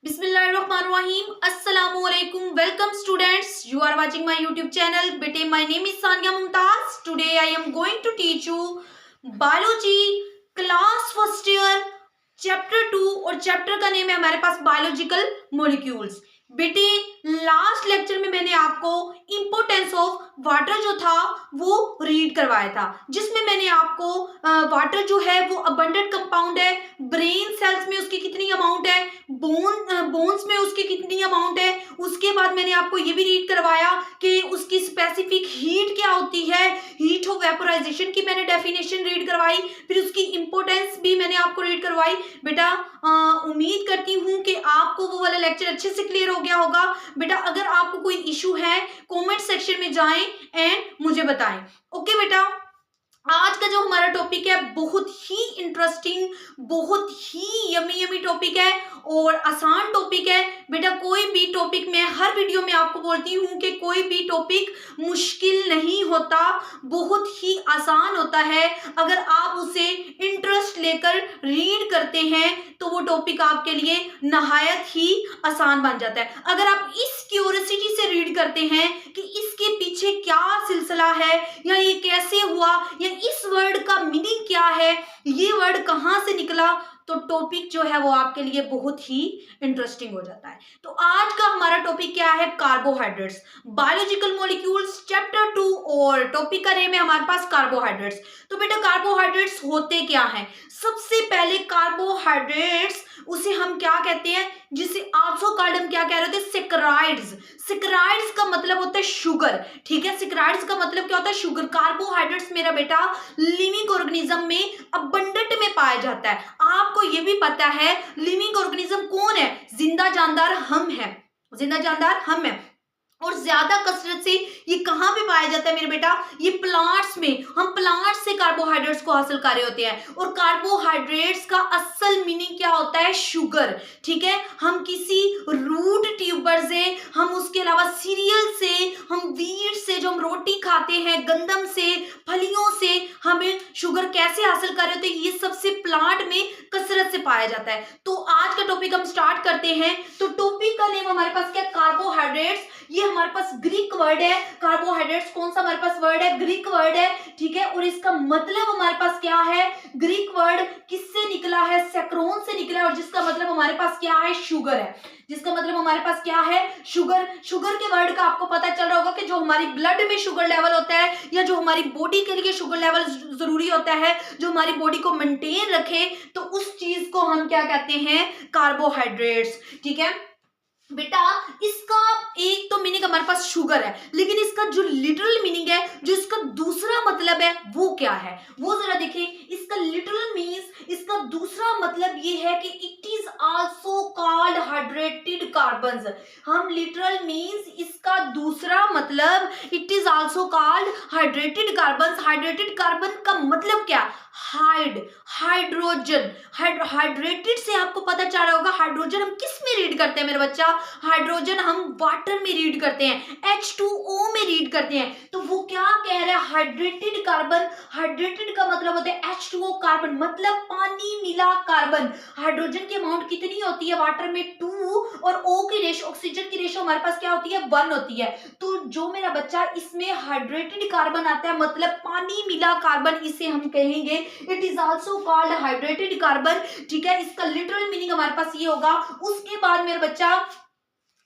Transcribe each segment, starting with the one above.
Bismillahirrahmanirrahim. Assalamualaikum. Welcome students. You are watching my YouTube channel. Bete, my name is Sania Mumtaz. Today I am going to teach you biology class first year chapter 2 और chapter का name है हमारे पास biological molecules. बेटे last lecture में मैंने आपको importance of water जो था वो रीड करवाया था, जिसमें मैंने आपको वाटर जो है वो अबंडेंट कंपाउंड है, ब्रेन सेल्स में उसकी कितनी अमाउंट है, बोन्स में उसकी कितनी अमाउंट है। उसके बाद मैंने आपको ये भी रीड करवाया कि उसकी स्पेसिफिक हीट क्या होती है, हीट ऑफ वेपोराइजेशन की मैंने डेफिनेशन रीड करवाई, फिर उसकी इंपोर्टेंस भी मैंने आपको रीड करवाई। बेटा उम्मीद करती हूँ कि आपको वो वाला लेक्चर अच्छे से क्लियर हो गया होगा। बेटा अगर आपको कोई इशू है कमेंट सेक्शन में जाएं एंड मुझे बताएं। ओके बेटा, आज का जो हमारा टॉपिक है बहुत ही इंटरेस्टिंग, बहुत ही यमी टॉपिक है और आसान टॉपिक है। बेटा कोई भी टॉपिक में हर वीडियो में आपको बोलती हूँ कि कोई भी टॉपिक मुश्किल नहीं होता, बहुत ही आसान होता है। अगर आप उसे इंटरेस्ट लेकर रीड करते हैं तो वो टॉपिक आपके लिए नहायत ही आसान बन जाता है। अगर आप इस क्यूरियोसिटी से रीड करते हैं कि इसके पीछे क्या सिलसिला है, या ये कैसे हुआ, या इस वर्ड का मीनिंग क्या है, ये वर्ड कहां से निकला, तो टॉपिक जो है वो आपके लिए बहुत ही इंटरेस्टिंग हो जाता है। तो आज का हमारा टॉपिक क्या है, कार्बोहाइड्रेट्स, बायोलॉजिकल मॉलिक्यूल्स चैप्टर 2 और टॉपिक का नेम है हमारे पास कार्बोहाइड्रेट्स। तो बेटा कार्बोहाइड्रेट्स होते क्या हैं? सबसे पहले कार्बोहाइड्रेट्स उसे हम क्या कहते हैं, जिसे आल्सो कॉल्ड हम क्या कह रहे थे, सेक्राइड्स। सेक्राइड्स का मतलब होता है शुगर, ठीक है। सेक्राइड्स का मतलब क्या होता है, शुगर। कार्बोहाइड्रेट्स मेरा बेटा लिविंग ऑर्गेनिज्म में अबंडेंट में पाया जाता है। आपको ये भी पता है लिविंग ऑर्गेनिज्म कौन है, जिंदा जानदार हम हैं, जिंदा जानदार हम हैं। और ज्यादा कसरत से ये कहां पे पाया जाता है मेरे बेटा, ये प्लांट्स में। हम प्लांट्स से कार्बोहाइड्रेट्स को हासिल कर रहे होते हैं। और कार्बोहाइड्रेट्स का असल मीनिंग क्या होता है, शुगर, ठीक है। हम किसी रूट ट्यूबर से, हम उसके अलावा सीरियल से, हम वीट से, जो हम रोटी खाते हैं, गंदम से, फलियों से हमें शुगर कैसे हासिल कर रहे होते हैं, ये सबसे प्लांट में कसरत से पाया जाता है। तो आज का टॉपिक हम स्टार्ट करते हैं। तो टॉपिक का नेम हमारे पास क्या, कार्बोहाइड्रेट्स। ये हमारे पास ग्रीक वर्ड है। कार्बोहाइड्रेट्स कौन सा हमारे पास वर्ड है, ग्रीक वर्ड है, ठीक है। और इसका मतलब हमारे पास क्या है, ग्रीक वर्ड किससे निकला है, सैक्रोन से निकला है, और जिसका मतलब हमारे पास क्या है, शुगर है। जिसका मतलब हमारे पास क्या है, शुगर। शुगर के वर्ड का आपको पता चल रहा होगा कि जो हमारी ब्लड में शुगर लेवल होता है, या जो हमारी बॉडी के लिए शुगर लेवल जरूरी होता है, जो हमारी बॉडी को मेंटेन रखे, तो उस चीज को हम क्या कहते हैं, कार्बोहाइड्रेट्स, ठीक है। बेटा इसका एक तो मीनिंग हमारे पास शुगर है, लेकिन इसका जो लिटरल मीनिंग है, जो इसका दूसरा मतलब है, वो क्या है, वो जरा देखिए। इसका लिटरल मीन्स, इसका दूसरा मतलब ये है कि it is also called hydrated carbons. हम लिटरल मीन्स इसका दूसरा मतलब it is also called hydrated carbons. Hydrated carbon का मतलब क्या, हाइड्रोजन। हाइड्रेटेड से आपको पता चल रहा होगा, हाइड्रोजन हम किस में रीड करते हैं मेरे बच्चा, हाइड्रोजन हम वाटर में रीड करते हैं, H2O में रीड करते हैं। तो वो क्या कह रहा है, हाइड्रेटेड कार्बन। हाइड्रेटेड का मतलब होता है H2O कार्बन, मतलब पानी मिला कार्बन। हाइड्रोजन की अमाउंट कितनी होती है वाटर में, 2, और O की रेशो, ऑक्सीजन की रेशो हमारे पास क्या होती है, 1 होती है। तो जो मेरा बच्चा इसमें हाइड्रेटेड कार्बन आता है, मतलब पानी मिला कार्बन, इसे हम कहेंगे it is also called hydrated carbon, ठीक है। इसका लिटरल मीनिंग हमारे पास ये होगा। उसके बाद मेरा बच्चा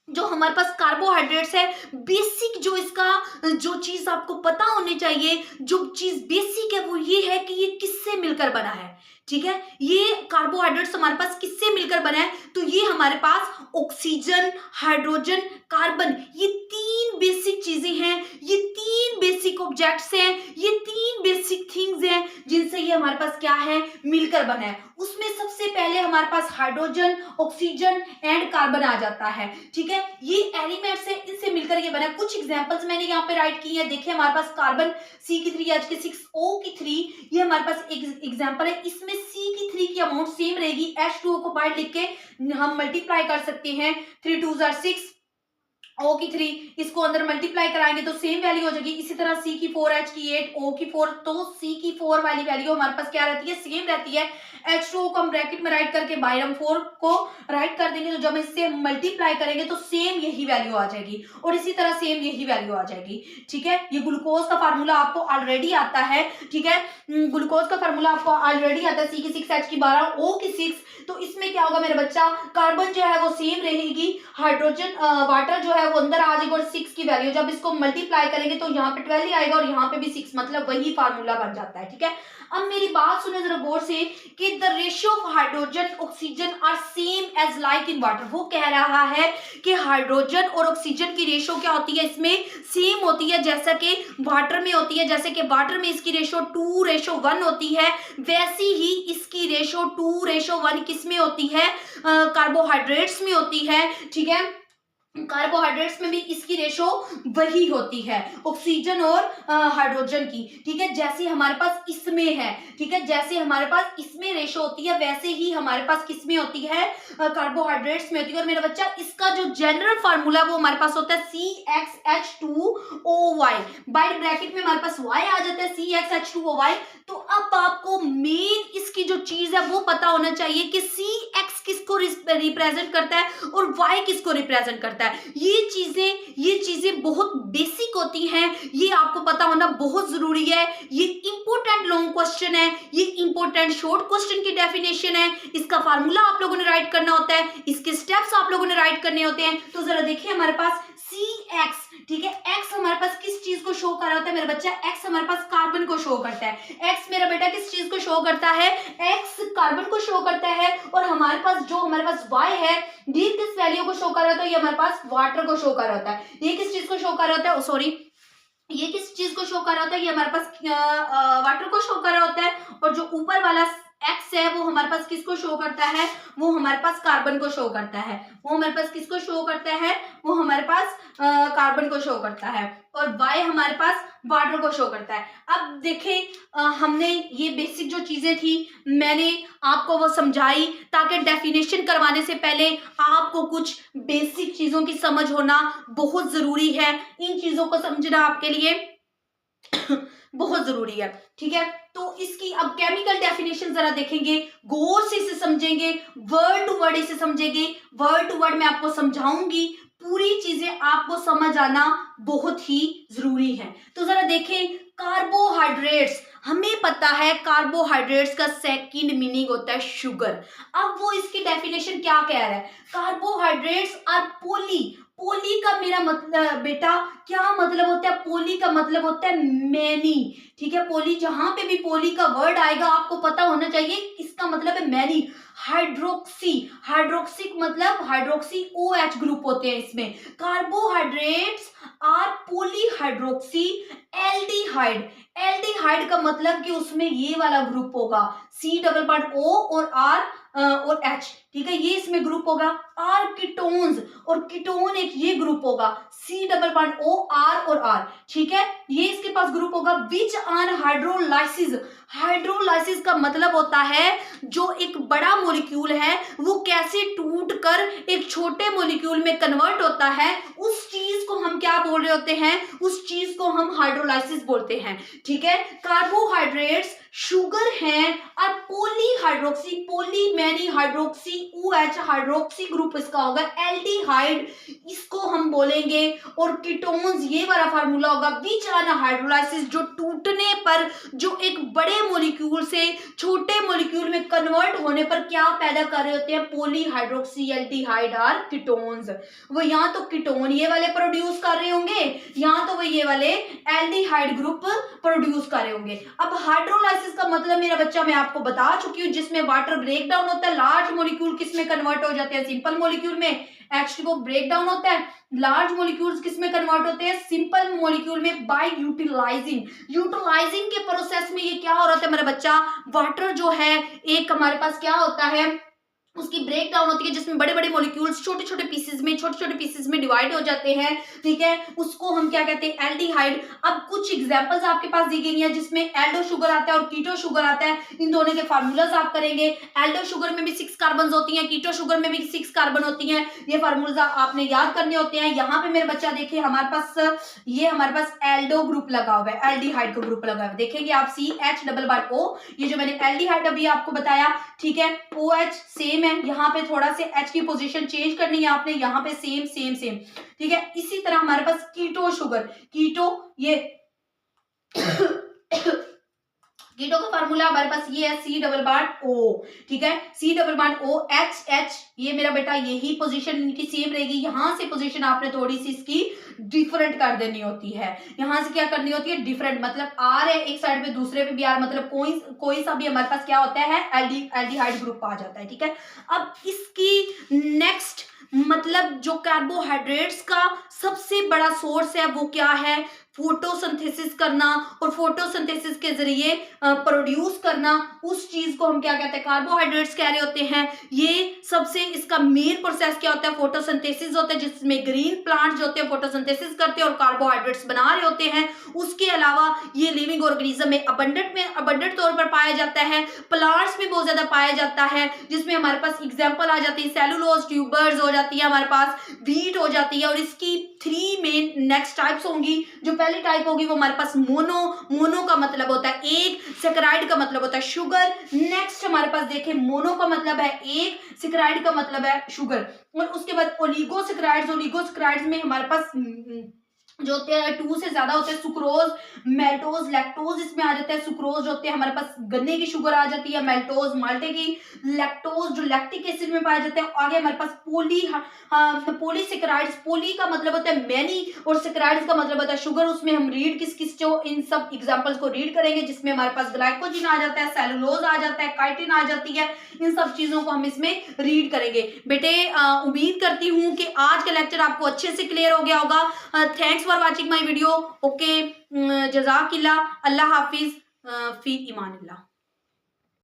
जो हमारे पास कार्बोहाइड्रेट्स है, बेसिक जो इसका जो चीज आपको पता होनी चाहिए, जो चीज बेसिक है, वो ये है कि ये किससे मिलकर बना है, ठीक है। ये कार्बोहाइड्रेट्स हमारे पास किससे मिलकर बना है, तो ये हमारे पास ऑक्सीजन, हाइड्रोजन, कार्बन, ये 3 बेसिक चीजें हैं, ये 3 बेसिक ऑब्जेक्ट्स हैं, ये 3 बेसिक थिंग्स हैं जिनसे ये हमारे पास क्या है, मिलकर बना है। उसमें सबसे पहले हमारे पास हाइड्रोजन, ऑक्सीजन एंड कार्बन आ जाता है, ठीक है। ये एलिमेंट्स है, इनसे मिलकर ये बना। कुछ एग्जांपल्स मैंने यहाँ पे राइट की है, देखिए हमारे पास कार्बन C3H6, O की 3, ये हमारे पास एक एग्जांपल है। इसमें C की 3 की अमाउंट सेम रहेगी, H2O को बाहर लिख के हम मल्टीप्लाई कर सकते हैं, 3 2 6, O की 3, इसको अंदर मल्टीप्लाई कराएंगे तो सेम वैल्यू हो जाएगी। इसी तरह C की 4, H की 8, O की 4, तो C की 4 वाली वैल्यू हमारे पास क्या रहती है, सेम रहती है। H2O को हम ब्रैकेट में राइट करके बाय हम 4 को राइट कर देंगे, तो जब इससे मल्टीप्लाई करेंगे तो सेम यही वैल्यू आ जाएगी, और इसी तरह सेम यही वैल्यू आ जाएगी। ठीक है, ये ग्लूकोज का फार्मूला आपको ऑलरेडी आता है। ठीक है, ग्लूकोज का फार्मूला आपको ऑलरेडी आता है, C की 6, H की 12, O की 6। तो इसमें क्या होगा मेरा बच्चा, कार्बन जो है वो सेम रहेगी, हाइड्रोजन वाटर जो है वो अंदर आ जाएगा, और 6 की वैल्यू जब इसको मल्टीप्लाई करेंगे तो यहाँ पे 12 ही आएगा, और यहाँ पे भी 6, मतलब वही फार्मूला बन जाता है। ठीक है, अब मेरी बात सुने जरा गौर से कि the ratio of hydrogen oxygen are same as like in water. वो कह रहा है कि हाइड्रोजन और ऑक्सीजन की रेशियो क्या होती है, इसमें सेम होती है जैसा कि वाटर में होती है। जैसे कि वाटर में इसकी रेशियो 2:1 होती है, वैसी ही इसकी रेशियो 2:1 किसमें होती है, कार्बोहाइड्रेट्स में होती है। ठीक है, कार्बोहाइड्रेट्स में भी इसकी रेशो वही होती है, ऑक्सीजन और हाइड्रोजन की। ठीक है, जैसे हमारे पास इसमें है, ठीक है, जैसे हमारे पास इसमें रेशो होती है वैसे ही हमारे पास किसमें होती है, कार्बोहाइड्रेट्स में होती है। और मेरा बच्चा इसका जो जनरल फार्मूला वो हमारे पास होता है CxH2OY, बाय ब्रैकेट में हमारे पास Y आ जाता है, CxH2OY। तो अब आपको मेन इसकी जो चीज है वो पता होना चाहिए कि CX किसको रिप्रेजेंट करता है और Y किसको रिप्रेजेंट करता है। ये चीजें बहुत बेसिक होती हैं, ये आपको पता होना बहुत जरूरी है। ये इंपॉर्टेंट लॉन्ग क्वेश्चन है, ये इंपॉर्टेंट शॉर्ट क्वेश्चन की डेफिनेशन है। इसका फार्मूला आप लोगों ने राइट करना होता है, इसके स्टेप्स आप लोगों ने राइट करने होते हैं। तो जरा देखिए हमारे पास CX, ठीक है, X हमारे पास किस चीज को शो कर रहा होता है मेरा बच्चा, X हमारे पास कार्बन को शो करता है। X मेरा बेटा किस चीज को शो करता है, X कार्बन को शो करता है। और हमारे पास Y है, ये किस वैल्यू को शो कर रहा होता है, ये हमारे पास वाटर को शो कर रहा होता है। ये किस चीज को शो कर रहा होता है, सॉरी, ये किस चीज को शो कर रहा होता है, ये हमारे पास वाटर को शो कर रहा होता है। और जो ऊपर वाला X है वो हमारे पास किसको शो करता है, वो हमारे पास कार्बन को शो करता है। वो हमारे पास किसको शो करता है, वो हमारे पास कार्बन को शो करता है। और Y हमारे पास वाटर को शो करता है। अब देखें हमने ये बेसिक जो चीजें थी मैंने आपको वो समझाई, ताकि डेफिनेशन करवाने से पहले आपको कुछ बेसिक चीजों की समझ होना बहुत जरूरी है। इन चीजों को समझना आपके लिए बहुत जरूरी है। ठीक है, तो इसकी अब केमिकल डेफिनेशन जरा देखेंगे, गौर से इसे समझेंगे, वर्ड टू वर्ड इसे समझेंगे। वर्ड टू वर्ड मैं आपको समझाऊंगी, पूरी चीजें आपको समझ आना बहुत ही जरूरी है। तो जरा देखें, कार्बोहाइड्रेट्स, हमें पता है कार्बोहाइड्रेट्स का सेकंड मीनिंग होता है शुगर। अब वो इसकी डेफिनेशन क्या कह रहा है, कार्बोहाइड्रेट्स आर पोली का मेरा मतलब बेटा क्या मतलब होता है, पोली का मतलब होता है मैनी। ठीक है, पोली, जहां पे भी पोली का वर्ड आएगा आपको पता होना चाहिए इसका मतलब है मैनी। हाइड्रोक्सी मतलब हाइड्रोक्सी OH ग्रुप होते हैं इसमें। कार्बोहाइड्रेट्स आर पॉलीहाइड्रोक्सी एल्डिहाइड का मतलब कि उसमें ये वाला ग्रुप होगा, C+O और R और H। ठीक है, ये इसमें ग्रुप होगा। R कीटोन्स, और कीटोन एक ये ग्रुप होगा, C+O R और R। ठीक है, ये इसके पास ग्रुप होगा। विच ऑन हाइड्रोलाइसिस, हाइड्रोलाइसिस का मतलब होता है जो एक बड़ा मॉलिक्यूल है वो कैसे टूटकर एक छोटे मॉलिक्यूल में कन्वर्ट होता है, उस चीज को हम क्या बोल रहे होते हैं, उस चीज को हम हाइड्रोलाइसिस बोलते हैं। ठीक है, कार्बोहाइड्रेट्स शुगर हैं और polyhydroxy, poly many hydroxy OH hydroxy group इसका होगा, एल्डिहाइड इसको हम बोलेंगे। और कीटोन्स ये वाला फार्मूला होगा, विच आर हाइड्रोलाइसिस जो टूटने पर, जो एक बड़े मॉलिक्यूल से छोटे मॉलिक्यूल में कन्वर्ट होने पर क्या पैदा कर रहे होते हैं, पॉलीहाइड्रोक्सी एल्डिहाइड और कीटोन्स। वो यहाँ तो कीटोन ये वाले प्रोड्यूस कर रहे होंगे, यहाँ तो वो ये वाले एल्डिहाइड ग्रुप प्रोड्यूस कर रहे होंगे। अब हाइड्रोलाइसिस का मतलब मेरा बच्चा मैं आपको बता चुकी हूँ, जिसमें वाटर ब्रेक डाउन होता है, लार्ज मॉलिक्यूल किसमें कन्वर्ट हो जाते हैं, सिंपल मॉलिक्यूल में। H2O ब्रेक डाउन होता है, लार्ज मॉलिक्यूल्स किसमें कन्वर्ट होते हैं, सिंपल मॉलिक्यूल में, बाय यूटिलाइजिंग के प्रोसेस में ये क्या हो रहा था मेरा बच्चा, वाटर जो है एक हमारे पास क्या होता है, उसकी ब्रेक डाउन होती है, जिसमें बड़े बड़े मॉलिक्यूल्स छोटे छोटे पीसेस में डिवाइड हो जाते हैं, ठीक है, उसको हम क्या कहते हैं, एल्डिहाइड। अब कुछ एग्जांपल्स आपके पास दी गई हैं जिसमें एल्डो शुगर आता है और कीटो शुगर आता है। इन दोनों के फार्मूलाज आप करेंगे। एल्डो शुगर में भी 6 कार्बन होती हैं, कीटो शुगर में भी 6 कार्बन होती हैं। ये फार्मूला आपने याद करने होते हैं। यहाँ पे मेरे बच्चा देखिए हमारे पास एल्डो ग्रुप लगा हुआ है, एल्डिहाइड का ग्रुप लगा हुआ है, देखेंगे आप CH+O। ये जो मैंने एल्डिहाइड अभी आपको बताया, ठीक है, OH सेम है, यहाँ पे थोड़ा से H की पोजीशन चेंज करनी है आपने, यहाँ पे सेम, ठीक है। इसी तरह हमारे पास कीटो शुगर, कीटो ये कीटो का फार्मूला हमारे पास ये है C+O, ठीक है, C+O H, ये मेरा बेटा यही पोजीशन इनकी सेम रहेगी। यहां से पोजीशन आपने थोड़ी सी इसकी डिफरेंट कर देनी होती है। यहां से क्या करनी होती है, डिफरेंट, मतलब आर है एक साइड पे, दूसरे पे भी आर, मतलब कोई सा भी हमारे पास क्या होता है, एल्डिहाइड ग्रुप आ जाता है, ठीक है। अब इसकी नेक्स्ट मतलब जो कार्बोहाइड्रेट्स का सबसे बड़ा सोर्स है वो क्या है, फोटोसिंथेसिस करना, और फोटोसिंथेसिस के जरिए प्रोड्यूस करना, उस चीज को हम क्या कहते हैं, कार्बोहाइड्रेट्स कह रहे होते हैं। ये सबसे इसका मेन प्रोसेस क्या होता है, फोटोसिंथेसिस होता है, जिसमें ग्रीन प्लांट जो होते हैं फोटोसिंथेसिस करते हैं और कार्बोहाइड्रेट्स बना रहे होते हैं। उसके अलावा ये लिविंग ऑर्गेनिज्म में अबंडेंट तौर पर पाया जाता है, प्लांट्स में बहुत ज्यादा पाया जाता है, जिसमें हमारे पास एग्जाम्पल आ जाती है, सेलुलोज ट्यूबर्स हो जाती है हमारे पास, वीट हो जाती है, और इसकी 3 मेन नेक्स्ट टाइप्स होंगी। जो पहली टाइप होगी वो हमारे पास मोनो का मतलब होता है एक, सेकेराइड का मतलब होता है शुगर। नेक्स्ट हमारे पास देखें, मोनो का मतलब है एक, सेकेराइड का मतलब है शुगर, और उसके बाद ओलिगोसेकेराइड्स में हमारे पास जो होते हैं 2 से ज्यादा होते हैं, सुक्रोज, मेल्टोज, लैक्टोज इसमें आ जाता है। सुक्रोज जो होते हैं हमारे पास गन्ने की शुगर आ जाती है, मेल्टोज माल्टे की, लैक्टोज जो लैक्टिक एसिड में पाए जाते हैं। आगे हमारे पास पॉलीसेकेराइड्स, पॉली का मतलब होता है मैनी और सेकेराइड्स का मतलब होता है शुगर। उसमें हम रीड किस जो इन सब एग्जांपल्स को रीड करेंगे, जिसमें हमारे पास ग्लाइकोजिन आ जाता है, सेलुलोज आ जाता है, काइटिन आ जाती है। इन सब चीजों को हम इसमें रीड करेंगे। बेटे उम्मीद करती हूँ कि आज का लेक्चर आपको अच्छे से क्लियर हो गया होगा। Thanks for watching my video. Okay, जज़ाकिल्लाह, अल्लाह हाफिज, फी इमानिल्लाह।